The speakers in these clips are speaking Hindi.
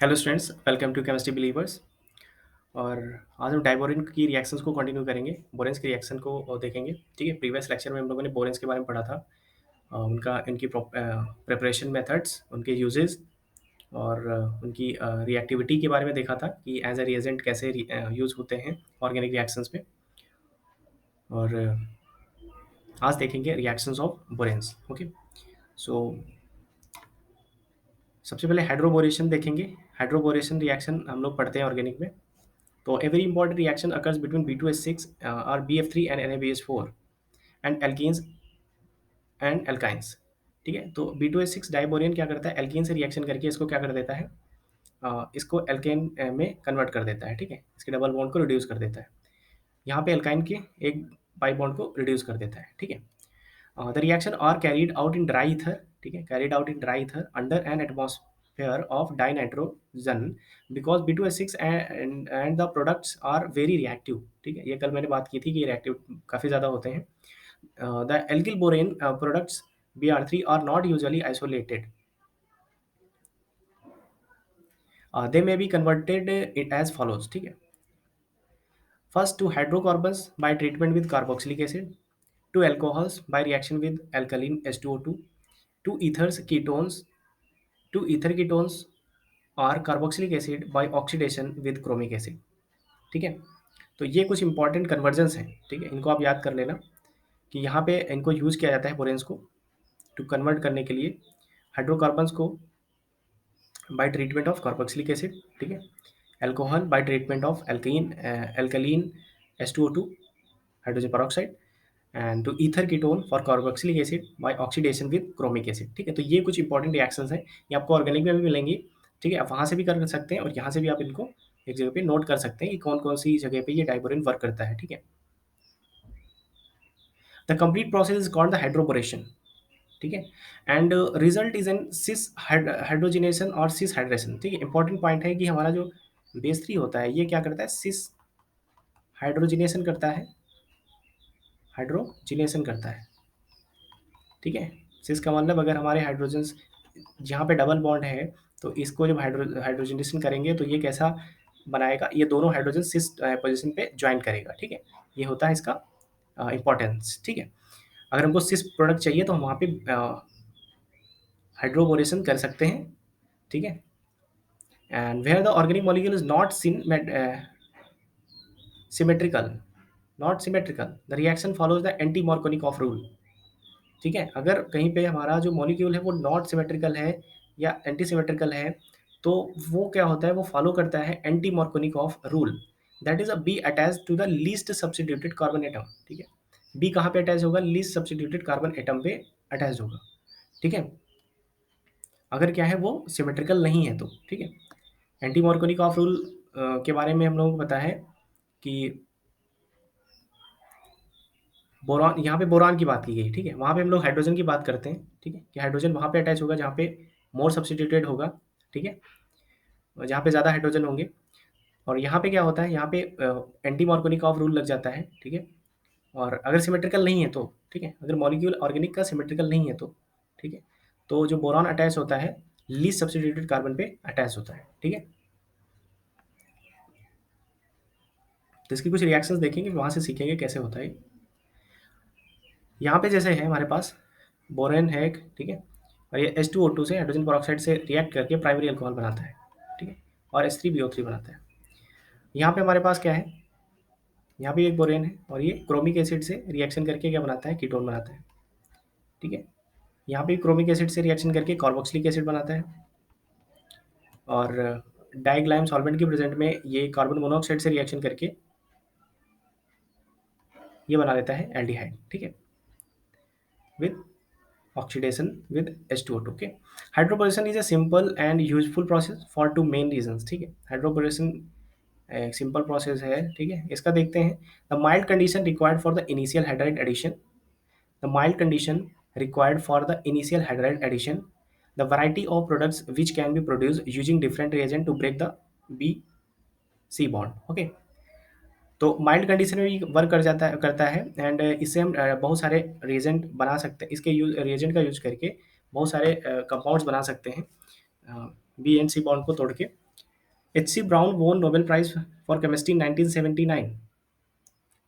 Hello students, welcome to chemistry believers. और आज हम डाइबोरिन की रिएक्शंस को कंटिन्यू करेंगे। बोरेन्स की रिएक्शन को देखेंगे। ठीक है, प्रीवियस लेक्चर में हम लोगों ने बोरेन्स के बारे में पढ़ा था। उनका इनकी प्रिपरेशन मेथड्स, उनके यूजेस और उनकी रिएक्टिविटी के बारे में देखा था कि एज अ रिएजेंट कैसे यूज़ होते हैं ऑर्गेनिक रिएक्शंस में। और आज देखेंगे रिएक्शंस ऑफ बोरेन्स। ओके, सो सबसे पहले हाइड्रोबोरेशन देखेंगे। हाइड्रोबोरेशन रिएक्शन हम लोग पढ़ते हैं ऑर्गेनिक में। तो a very important reaction occurs between B2H6 or BF3 and NaBH4 and alkenes and alkynes। ठीक है, तो B2H6 डाइबोरियन क्या करता है, एल्कीन से रिएक्शन करके इसको क्या कर देता है, इसको एल्केन में कन्वर्ट कर देता है। ठीक है, इसके डबल बॉन्ड को रिड्यूस कर देता है। यहाँ पे एल्काइन के एक पाई बॉन्ड को रिड्यूस कर देता है। ठीक है, the reaction are carried out in dry ether. ठीक है, carried out in dry ether under an atmosphere of dinitrogen because B2H6 and the products are very reactive. ठीक है, ये कल मैंने बात की थी कि रिएक्टिव काफ़ी ज़्यादा होते हैं। The alkyl borane products Br3 are not usually isolated, they may be converted as follows. ठीक है, first to hydrocarbons by treatment with carboxylic acid, to alcohols by reaction with alkaline H2O2, to ethers ketones, to ether ketones or carboxylic acid by oxidation with chromic acid। ठीक है, तो ये कुछ इंपॉर्टेंट कन्वर्जन्स हैं। ठीक है, इनको आप याद कर लेना कि यहाँ पे इनको यूज़ किया जाता है बोरेन्स को टू कन्वर्ट करने के लिए हाइड्रोकार्बन्स को by treatment of carboxylic acid. ठीक है, alcohol by treatment of alkaline H2O2 hydrogen peroxide and to ether ketone for carboxylic acid by oxidation with chromic acid. ठीक है, तो ये कुछ इंपॉर्टेंट रिएक्शंस हैं, ये आपको ऑर्गेनिक में भी मिलेंगी। ठीक है, आप वहाँ से भी कर सकते हैं और यहाँ से भी आप इनको एक जगह पे नोट कर सकते हैं कि कौन कौन सी जगह पे ये डाइबोरिन वर्क करता है। ठीक है, the complete process is called the hydroboration. ठीक है, and result is an cis hydrogenation और सिस हाइड्रेशन। ठीक है, इंपॉर्टेंट पॉइंट है कि हमारा जो बेस थ्री होता है ये क्या करता है, सिस हाइड्रोजिनेशन करता है, हाइड्रोजिनेशन करता है। ठीक है, सिस का मतलब अगर हमारे हाइड्रोजन्स जहाँ पे डबल बॉन्ड है तो इसको जब हाइड्रोजनेशन करेंगे तो ये कैसा बनाएगा, ये दोनों हाइड्रोजन सिस पोजीशन पे ज्वाइन करेगा। ठीक है, ये होता है इसका इंपॉर्टेंस। ठीक है, अगर हमको सिस प्रोडक्ट चाहिए तो हम वहाँ पे हाइड्रोबोरेशन कर सकते हैं। ठीक है, and where the organic molecule is not symmetrical, not symmetrical the reaction follows the anti Markovnikov of rule. ठीक है, अगर कहीं पे हमारा जो मॉलिक्यूल है वो नॉट सिमेट्रिकल है या एंटी सिमेट्रिकल है तो वो क्या होता है, वो फॉलो करता है anti Markovnikov of rule. That is a B attach to the least substituted carbon atom. ठीक है, बी कहाँ पे अटैच होगा, लीस्ट सब्स्टिट्यूटेड कार्बन एटम पे अटैच होगा। ठीक है, अगर क्या है वो सिमेट्रिकल नहीं है तो। ठीक है, एंटी मार्कोनिक ऑफ रूल के बारे में हम लोगों को पता है कि बोरान, यहाँ पे बोरान की बात की गई। ठीक है, वहाँ पे हम लोग हाइड्रोजन की बात करते हैं। ठीक है, कि हाइड्रोजन वहाँ पे अटैच होगा जहाँ पे मोर सब्स्टिट्यूटेड होगा। ठीक है, जहाँ पे ज़्यादा हाइड्रोजन होंगे। और यहाँ पे क्या होता है, यहाँ पे एंटी मार्कोनिक ऑफ रूल लग जाता है। ठीक है, और अगर सिमेट्रिकल नहीं है तो, ठीक है, अगर मॉलिक्यूल ऑर्गेनिक का सिमेट्रिकल नहीं है तो, ठीक है, तो जो बोरान अटैच होता है लीस्ट सब्स्टिट्यूटेड कार्बन पे अटैच होता है। ठीक है, तो इसकी कुछ रिएक्शंस देखेंगे, वहाँ से सीखेंगे कैसे होता है। यहाँ पे जैसे है हमारे पास बोरेन है एक। ठीक है, और ये H2O2 से हाइड्रोजन पेरोक्साइड से रिएक्ट करके प्राइमरी अल्कोहल बनाता है। ठीक है, और H3BO3 बनाता है। यहाँ पे हमारे पास क्या है, यहाँ पे एक बोरेन है और ये क्रोमिक एसिड से रिएक्शन करके क्या बनाता है, कीटोन बनाता है। ठीक है, यहाँ पे क्रोमिक एसिड से रिएक्शन करके कार्बोक्सिलिक एसिड बनाता है। और डाइग्लाइम सॉल्वेंट के प्रेजेंट में ये कार्बन मोनोऑक्साइड से रिएक्शन करके ये बना लेता है एल्डिहाइड। ठीक है, with oxidation with H2O2। okay, hydroboration is a simple and useful process for two main reasons। ठीक है, हाइड्रोबोरेशन एक सिंपल प्रोसेस है। ठीक है, इसका देखते हैं। The mild condition required for the initial hydride addition, the mild condition required for the initial hydride addition, the variety of products which can be produced using different reagent to break the B C bond। Okay, तो माइल्ड कंडीशन में भी वर्क कर जाता है, करता है। एंड इससे हम बहुत सारे रिएजेंट बना सकते हैं, इसके यूज रिएजेंट का यूज करके बहुत सारे कंपाउंड्स बना सकते हैं बी एंड सी बॉन्ड को तोड़ के। H.C. Brown won Nobel Prize for Chemistry in 1979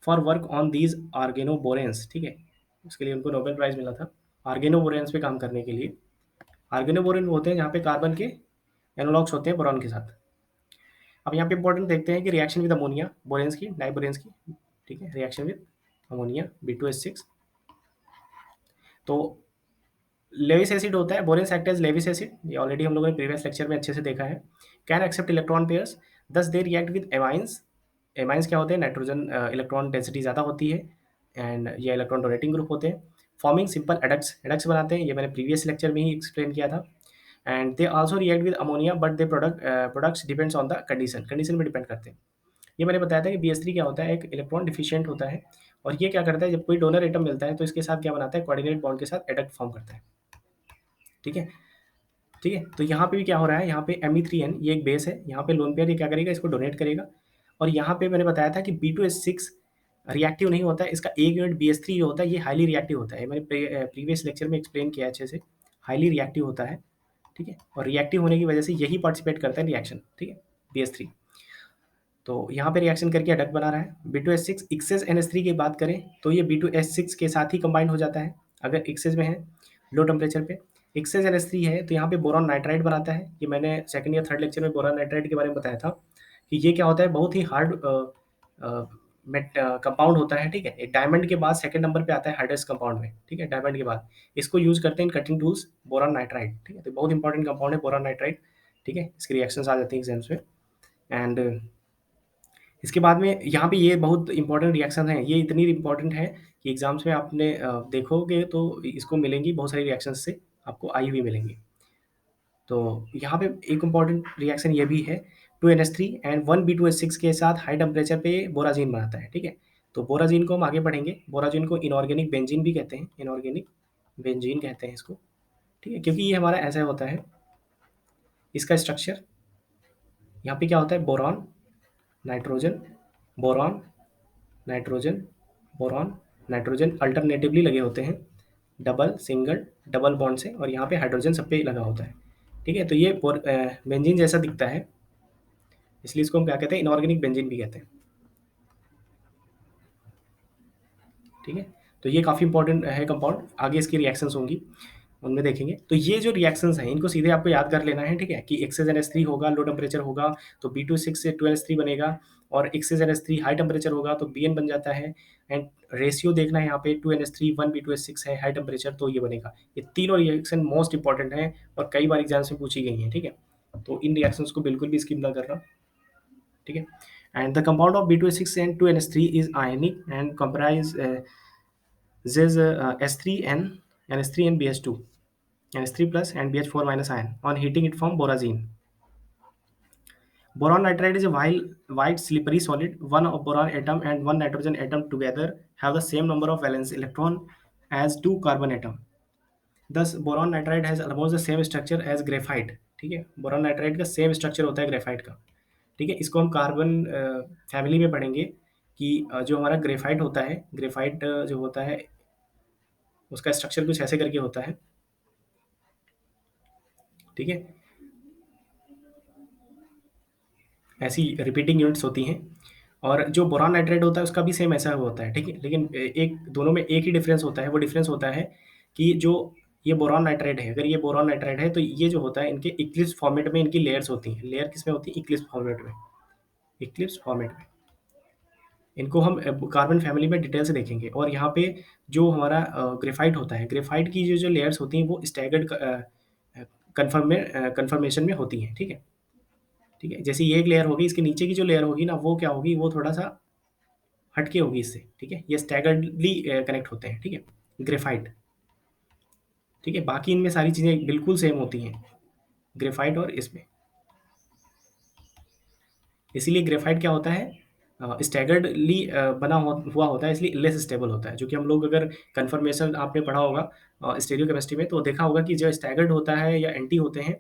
for work on these organoboranes, ठीक है, उसके लिए उनको नोबेल प्राइज मिला था आर्गेनोबोरेंस पे काम करने के लिए। आर्गेनोबोरेन होते हैं जहाँ पे कार्बन के एनालॉग्स होते हैं बोरॉन के साथ। अब यहाँ पे इंपॉर्टेंट देखते हैं कि रिएक्शन विद अमोनिया बोरेंस की डाइबोरेंस की, ठीक है, रिएक्शन विद अमोनिया B2H6। तो लेविस एसिड होता है, boranes act as Lewis acid, ये ऑलरेडी हम लोगों ने प्रीवियस लेक्चर में अच्छे से देखा है। कैन एक्सेप्ट इलेक्ट्रॉन पेयर्स, दस they react with amines. Amines क्या होते हैं, नाइट्रोजन इलेक्ट्रॉन डेंसिटी ज़्यादा होती है एंड ये इलेक्ट्रॉन डोनेटिंग ग्रुप होते हैं। फॉर्मिंग सिंपल एडक्ट्स, एडक्ट्स बनाते हैं, ये मैंने प्रीवियस लेक्चर में ही एक्सप्लेन किया था। And they also react with ammonia but they products depends on the condition, condition में डिपेंड करते हैं। ये मैंने बताया था कि BH3 क्या होता है, एक इलेक्ट्रॉन डिफिशिएंट होता है और ये क्या करता है, जब कोई डोनर एटम मिलता है तो इसके साथ क्या बनाता है, कोऑर्डिनेट बॉन्ड के साथ एडक्ट फॉर्म करता है, ठीक है। ठीक है, तो यहाँ पे भी क्या हो रहा है, यहाँ पे Me3N ये एक बेस है, यहाँ पे लोन पेयर ये क्या करेगा, इसको डोनेट करेगा। और यहाँ पे मैंने बताया था कि B2H6 रिएक्टिव नहीं होता है, इसका एक यूनिट BH3 जो होता है ये हाईली रिएक्टिव होता है, मैंने प्रीवियस लेक्चर में एक्सप्लेन किया अच्छे से, हाईली रिएक्टिव होता है, ठीक है। और रिएक्टिव होने की वजह से यही पार्टिसिपेट करता है रिएक्शन, ठीक है, BH3। तो यहाँ पे रिएक्शन करके अडक्ट बना रहा है। B2H6 एक्सेस NH3 की बात करें तो ये B2H6 के साथ ही कंबाइंड हो जाता है अगर एक्सेस में है, लो टेम्परेचर पे। एक्सेस NH3 है तो यहाँ पे बोरॉन नाइट्राइड बनाता है, ये मैंने सेकंड या थर्ड लेक्चर में बोरॉन नाइट्राइड के बारे में बताया था कि ये क्या होता है, बहुत ही हार्ड कंपाउंड होता है, ठीक है। एक डायमंड के बाद सेकंड नंबर पे आता है हार्डेस्ट कंपाउंड में, ठीक है, डायमंड के बाद। इसको यूज करते हैं in cutting tools, boron nitride, ठीक है, तो बहुत इंपॉर्टेंट कंपाउंड है बोरॉन नाइट्राइड, ठीक है, इसकी रिएक्शंस आ जाती हैं एग्जाम्स में। एंड इसके बाद में यहाँ पे ये बहुत इंपॉर्टेंट रिएक्शन है, ये इतनी इंपॉर्टेंट है कि एग्जाम्स में आपने देखोगे तो इसको मिलेंगी बहुत सारी रिएक्शन से, आपको आई हुई मिलेंगी। तो यहाँ पे एक इम्पॉर्टेंट रिएक्शन ये भी है, 2NH3 एंड 1B2H6 के साथ हाई टेम्परेचर पे बोराजीन बनाता है, ठीक है। तो बोराजीन को हम आगे पढ़ेंगे, बोराजीन को इनऑर्गेनिक बेंजीन भी कहते हैं, इनऑर्गेनिक बेंजीन कहते हैं इसको, ठीक है, क्योंकि ये हमारा ऐसा होता है इसका स्ट्रक्चर। यहाँ पे क्या होता है, boron nitrogen, boron nitrogen, boron nitrogen alternatively लगे होते हैं, डबल सिंगल डबल बॉन्ड से, और यहाँ पे हाइड्रोजन सब पे लगा होता है, ठीक है। तो ये बेंजीन जैसा दिखता है, इसलिए इसको हम क्या कहते हैं, इनऑर्गेनिक बेंजीन भी कहते हैं, ठीक है। तो ये काफ़ी इंपॉर्टेंट है कंपाउंड, आगे इसकी रिएक्शंस होंगी उनमें देखेंगे। तो ये जो रिएक्शंस हैं इनको सीधे आपको याद कर लेना है, ठीक है, कि एक्सेस NH3 होगा, लो टेम्परेचर होगा तो B2H6 से 2NH3 बनेगा, और एक्सेस NH3 हाई टेम्परेचर होगा तो BN बन जाता है। एंड रेशियो देखना है यहाँ पे 2NH3 1B2H6 है हाई टेम्परेचर तो ये बनेगा। ये तीनों रिएक्शन मोस्ट इंपॉर्टेंट हैं और कई बार एग्जाम्स में पूछी गई हैं, ठीक है। तो इन रिएक्शंस को बिल्कुल भी स्किप ना करना, ठीक है। And the compound of B2H6 and 2NH3 is ionic and comprise H3N NH3 and BH2 NH3 plus and BH4 minus ion on heating it form borazine. Boron nitride is a white slippery solid. One of boron atom and one nitrogen atom together have the same number of valence electron as two carbon atom. Thus boron nitride has almost the same structure as graphite, ठीक है। बोरॉन नाइट्राइड का सेम स्ट्रक्चर होता है ग्रेफाइट का, ठीक है। इसको हम कार्बन फैमिली में पढ़ेंगे कि जो हमारा ग्रेफाइट होता है, ग्रेफाइट जो होता है उसका स्ट्रक्चर कुछ ऐसे करके होता है, ठीक है, ऐसी रिपीटिंग यूनिट्स होती हैं। और जो बोरॉन नाइट्राइड होता है उसका भी सेम ऐसा होता है, ठीक है, लेकिन एक दोनों में एक ही डिफरेंस होता है, वो डिफरेंस होता है कि जो ये बोरॉन नाइट्राइड है, अगर ये बोरॉन नाइट्राइड है तो ये जो होता है इनके इक्लिप्स फॉर्मेट में इनकी लेयर्स होती हैं। लेयर किस में होती है, इक्लिप्स फॉर्मेट में, इक्लिप्स फॉर्मेट में। इनको हम कार्बन फैमिली में डिटेल से देखेंगे। और यहाँ पे जो हमारा ग्रेफाइट होता है, ग्रेफाइट की जो जो लेयर्स होती हैं वो स्टैगर्ड कन्फर्मेशन में होती हैं, ठीक है, ठीक है। जैसे ये एक लेयर होगी, इसके नीचे की जो लेयर होगी ना वो क्या होगी, वो थोड़ा सा हटके होगी इससे, ठीक है, ये स्टैगर्डली कनेक्ट होते हैं, ठीक है, ग्रेफाइट, ठीक है। बाकी इनमें सारी चीज़ें बिल्कुल सेम होती हैं ग्रेफाइट और इसमें। इसीलिए ग्रेफाइट क्या होता है, स्टैगर्डली हुआ होता है, इसलिए लेस स्टेबल होता है। जो कि हम लोग अगर कन्फर्मेशन आपने पढ़ा होगा स्टीरियो केमिस्ट्री में तो देखा होगा कि जो स्टैगर्ड होता है या एंटी होते हैं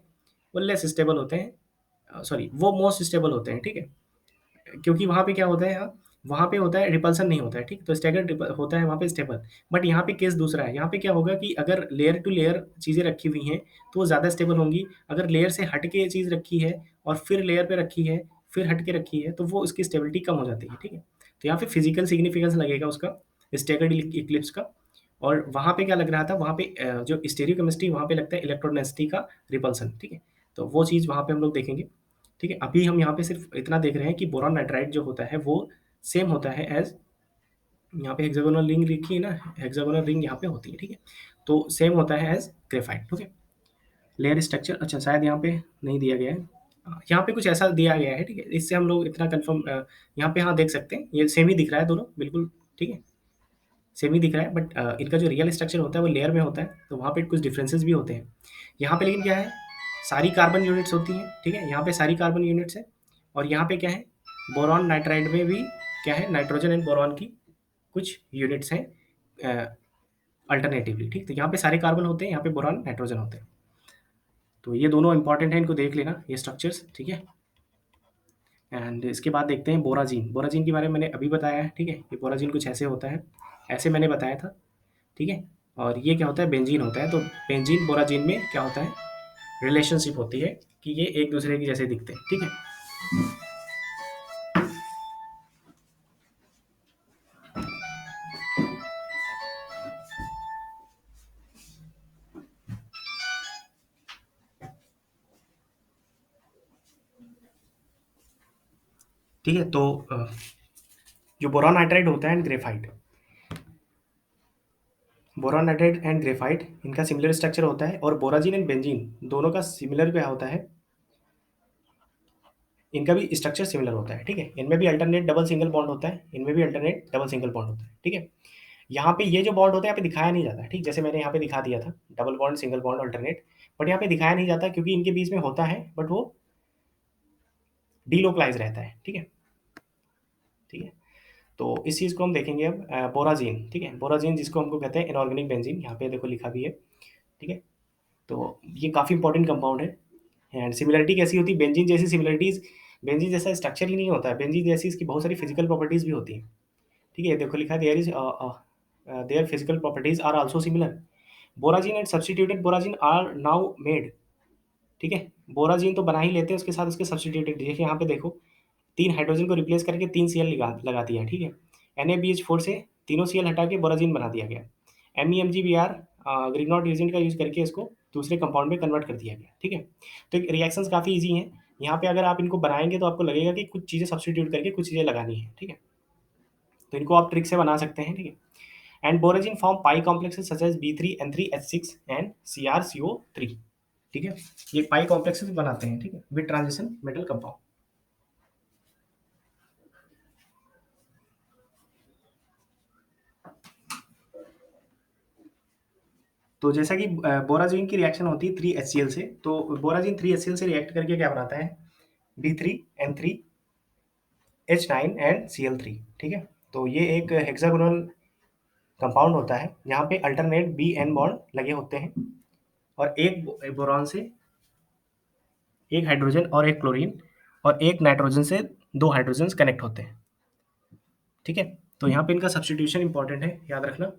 वो लेस स्टेबल होते हैं, सॉरी वो मोस्ट स्टेबल होते हैं, ठीक है। क्योंकि वहाँ पे क्या होता है, वहाँ पे होता है रिपल्सन नहीं होता है, ठीक? तो स्टैगर्ड होता है वहाँ पे स्टेबल। बट यहाँ पे केस दूसरा है, यहाँ पे क्या होगा कि अगर लेयर टू लेयर चीज़ें रखी हुई हैं तो वो ज़्यादा स्टेबल होंगी। अगर लेयर से हट के चीज़ रखी है और फिर लेयर पे रखी है, फिर हट के रखी है, तो वो उसकी स्टेबिलिटी कम हो जाती है, ठीक है? तो यहाँ पे फिजिकल सिग्निफिकेंस लगेगा उसका स्टैगर्ड इक्लिप्स का। और वहाँ पे क्या लग रहा था, वहाँ पे जो स्टेरियोकेमिस्ट्री वहाँ पे लगता है इलेक्ट्रोनेसिटी का रिपल्सन, ठीक है? तो वो चीज़ वहाँ पे हम लोग देखेंगे, ठीक है? अभी हम यहाँ पे सिर्फ इतना देख रहे हैं कि बोरॉन नाइट्राइड जो होता है वो सेम होता है एज, यहाँ पे हेक्सागोनल रिंग लिखी है ना, हेक्सागोनल रिंग यहाँ पे होती है, ठीक है? तो सेम होता है as graphite, okay? Layer structure अच्छा शायद यहाँ पे नहीं दिया गया है, यहाँ पे कुछ ऐसा दिया गया है, ठीक है? इससे हम लोग इतना कंफर्म यहाँ पे हाँ देख सकते हैं, ये सेम ही दिख रहा है दोनों बिल्कुल, ठीक है? सेम ही दिख रहा है, बट इनका जो रियल स्ट्रक्चर होता है वो लेयर में होता है, तो वहाँ पे कुछ डिफरेंसेस भी होते हैं। यहाँ पे लेकिन क्या है, सारी कार्बन यूनिट्स होती हैं, ठीक है? यहाँ पे सारी कार्बन यूनिट्स है, और यहाँ पे क्या है, बोरॉन नाइट्राइड में भी क्या है, नाइट्रोजन एंड बोरॉन की कुछ यूनिट्स हैं अल्टरनेटिवली, ठीक? तो यहाँ पे सारे कार्बन होते हैं, यहाँ पे बोरॉन नाइट्रोजन होते हैं। तो ये दोनों इंपॉर्टेंट हैं, इनको देख लेना ये स्ट्रक्चर्स, ठीक है? एंड इसके बाद देखते हैं बोराजीन। बोराजीन के बारे में मैंने अभी बताया है, ठीक है? ये बोराजीन कुछ ऐसे होता है, ऐसे मैंने बताया था, ठीक है? और ये क्या होता है, बेंजीन होता है। तो बेंजीन बोराजीन में क्या होता है, रिलेशनशिप होती है कि ये एक दूसरे के जैसे दिखते हैं, ठीक है? ठीक है, तो जो बोरॉन नाइट्राइड होता है and graphite, boron nitride and graphite इनका सिमिलर स्ट्रक्चर होता है, और बोराजीन एंड बेंजीन दोनों का सिमिलर क्या होता है, इनका भी स्ट्रक्चर सिमिलर होता है, ठीक है? इनमें भी अल्टरनेट डबल सिंगल बॉन्ड होता है, इनमें भी अल्टरनेट डबल सिंगल बॉन्ड होता है, ठीक है? यहाँ पे ये जो बॉन्ड होता है यहाँ पे दिखाया नहीं जाता, ठीक? जैसे मैंने यहाँ पे दिखा दिया था double bond single bond alternate, but यहाँ पे दिखाया नहीं जाता क्योंकि इनके बीच में होता है बट वो डीलोकलाइज रहता है, ठीक है? ठीक है, तो इस चीज़ को हम देखेंगे अब बोराजीन, ठीक है? बोराजीन जिसको हमको कहते हैं इनऑर्गेनिक बेंजीन, यहाँ पे देखो लिखा भी है, ठीक है? तो ये काफ़ी इंपॉर्टेंट कंपाउंड है। एंड सिमिलरिटी कैसी होती है, बेंजीन जैसी सिमिलरिटीज़, बेंजीन जैसा स्ट्रक्चर ही नहीं होता है, बेंजीन जैसी इसकी बहुत सारी फिजिकल प्रॉपर्टीज़ भी होती हैं, ठीक है? देखो लिखा है there is there physical properties are also similar, borazine and substituted borazine are now made, ठीक है? बोराजीन तो बना ही लेते हैं, उसके साथ उसके सब्स्टिट्यूटेड, देखिए यहाँ पे देखो 3 हाइड्रोजन को रिप्लेस करके 3 Cl लगा दिया, ठीक है? NaBH4 से तीनों Cl हटा के बोराजीन बना दिया गया। MEmGBr ग्रिग्नॉट रिएजेंट का यूज़ करके इसको दूसरे कंपाउंड में कन्वर्ट कर दिया गया, ठीक है? तो रिएक्शंस काफ़ी ईज़ी हैं। यहाँ पे अगर आप इनको बनाएँगे तो आपको लगेगा कि कुछ चीज़ें सब्स्टिट्यूट करके कुछ चीज़ें लगानी है, ठीक है? तो इनको आप ट्रिक से बना सकते हैं, ठीक है? And borazine form pi complexes such as B3N3H6 and CrCO3, ठीक है? ये पाई कॉम्प्लेक्सेस बनाते हैं, ठीक है? With transition metal compound. तो जैसा कि बोराजीन की रिएक्शन होती है 3HCl से, तो बोराजीन 3HCl से रिएक्ट करके क्या बनाता है, B3N3H9 एंड Cl3, ठीक है? तो ये एक हेक्सागोनल कंपाउंड होता है, यहाँ पे अल्टरनेट बी एन बॉन्ड लगे होते हैं, और एक बोरॉन से एक हाइड्रोजन और एक क्लोरीन, और एक नाइट्रोजन से 2 हाइड्रोजन कनेक्ट होते हैं, ठीक है? तो यहाँ पे इनका सब्स्टिट्यूशन इंपॉर्टेंट है, याद रखना,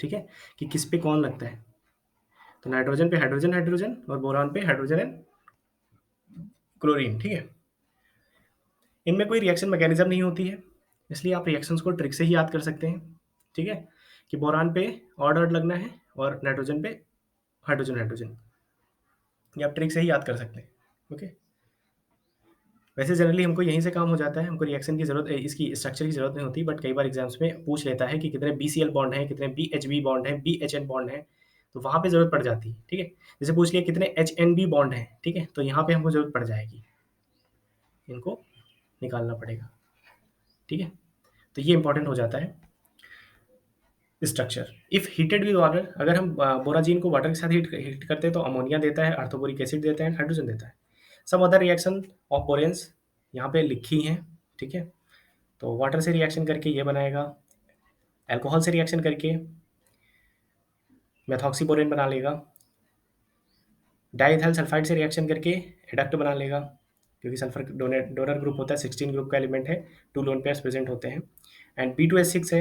ठीक है? कि किस पे कौन लगता है। तो नाइट्रोजन पे हाइड्रोजन हाइड्रोजन, और बोरान पे हाइड्रोजन एंड क्लोरीन, ठीक है? इनमें कोई रिएक्शन मैकेनिज्म नहीं होती है, इसलिए आप रिएक्शंस को ट्रिक से ही याद कर सकते हैं, ठीक है? कि बोरान पे ऑड ऑड लगना है और नाइट्रोजन पे हाइड्रोजन हाइड्रोजन, ये आप ट्रिक से ही याद कर सकते हैं, ओके? वैसे जनरली हमको यहीं से काम हो जाता है, हमको रिएक्शन की ज़रूरत इसकी स्ट्रक्चर की ज़रूरत नहीं होती, बट कई बार एग्जाम्स में पूछ लेता है कि कितने BCl बॉन्ड हैं, कितने BHB बॉन्ड हैं, BHN बॉन्ड हैं, तो वहाँ पे ज़रूरत पड़ जाती है, ठीक है? जैसे पूछ लिया कितने HNB बॉन्ड हैं, ठीक है? तो यहाँ पे हमको ज़रूरत पड़ जाएगी, इनको निकालना पड़ेगा, ठीक है? तो ये इंपॉर्टेंट हो जाता है structure. If heated with water, अगर हम बोराजीन को वाटर के साथ हीट करते हैं तो अमोनिया देता है, आर्थोबोरिक एसिड देता है, हाइड्रोजन देता है। Some other reaction of boranes यहाँ पे लिखी हैं, ठीक है? तो वाटर से रिएक्शन करके ये बनाएगा, अल्कोहल से रिएक्शन करके मेथॉक्सीबोरेन बना लेगा, डाइएथाइल सल्फाइड से रिएक्शन करके एडक्ट बना लेगा, क्योंकि सल्फर डोनर ग्रुप होता है, 16 ग्रुप का एलिमेंट है, 2 लोन पेयर्स प्रेजेंट होते हैं। एंड B2H6 है,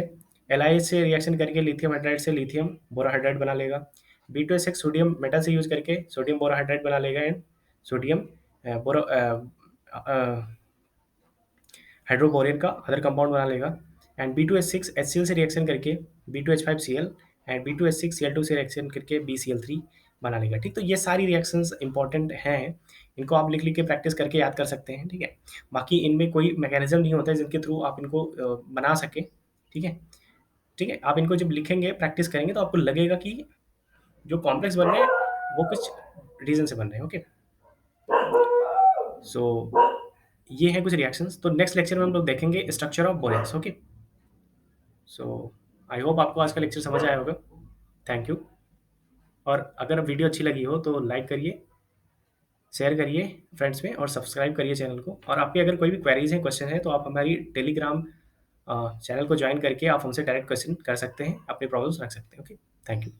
एल से रिएक्शन करके लिथियम हाइड्राइड से लिथियम बोरोहाइड्राइड बना लेगा। B2H6 सोडियम मेटल से यूज करके सोडियम बोरोहाइड्राइड बना लेगा एंड सोडियम बोरो हाइड्रोबोरेन का अदर कंपाउंड बना लेगा। एंड B2H6 HCl से रिएक्शन करके B2H5Cl एंड B2H6Cl2 से रिएक्शन करके BCl3 बना लेगा। ठीक, तो ये सारी रिएक्शंस इंपॉर्टेंट हैं, इनको आप लिख लिख के प्रैक्टिस करके याद कर सकते हैं। ठीक है, बाकी इनमें कोई मैकेनिज्म नहीं होता है जिनके थ्रू आप इनको बना सकें। ठीक है, ठीक है, आप इनको जब लिखेंगे प्रैक्टिस करेंगे तो आपको लगेगा कि जो कॉम्प्लेक्स बन रहे हैं वो कुछ रीजन से बन रहे हैं। ओके, सो ये है कुछ रिएक्शंस। तो नेक्स्ट लेक्चर में हम लोग देखेंगे structure of बोरेन्स। Okay, so I hope आपको आज का लेक्चर समझ आया होगा। Thank you. और अगर वीडियो अच्छी लगी हो तो लाइक करिए, शेयर करिए फ्रेंड्स में और सब्सक्राइब करिए चैनल को। और आपके अगर कोई भी क्वेरीज हैं, क्वेश्चन है, तो आप हमारी टेलीग्राम चैनल को ज्वाइन करके आप हमसे डायरेक्ट क्वेश्चन कर सकते हैं, अपने प्रॉब्लम्स रख सकते हैं। Okay, thank you.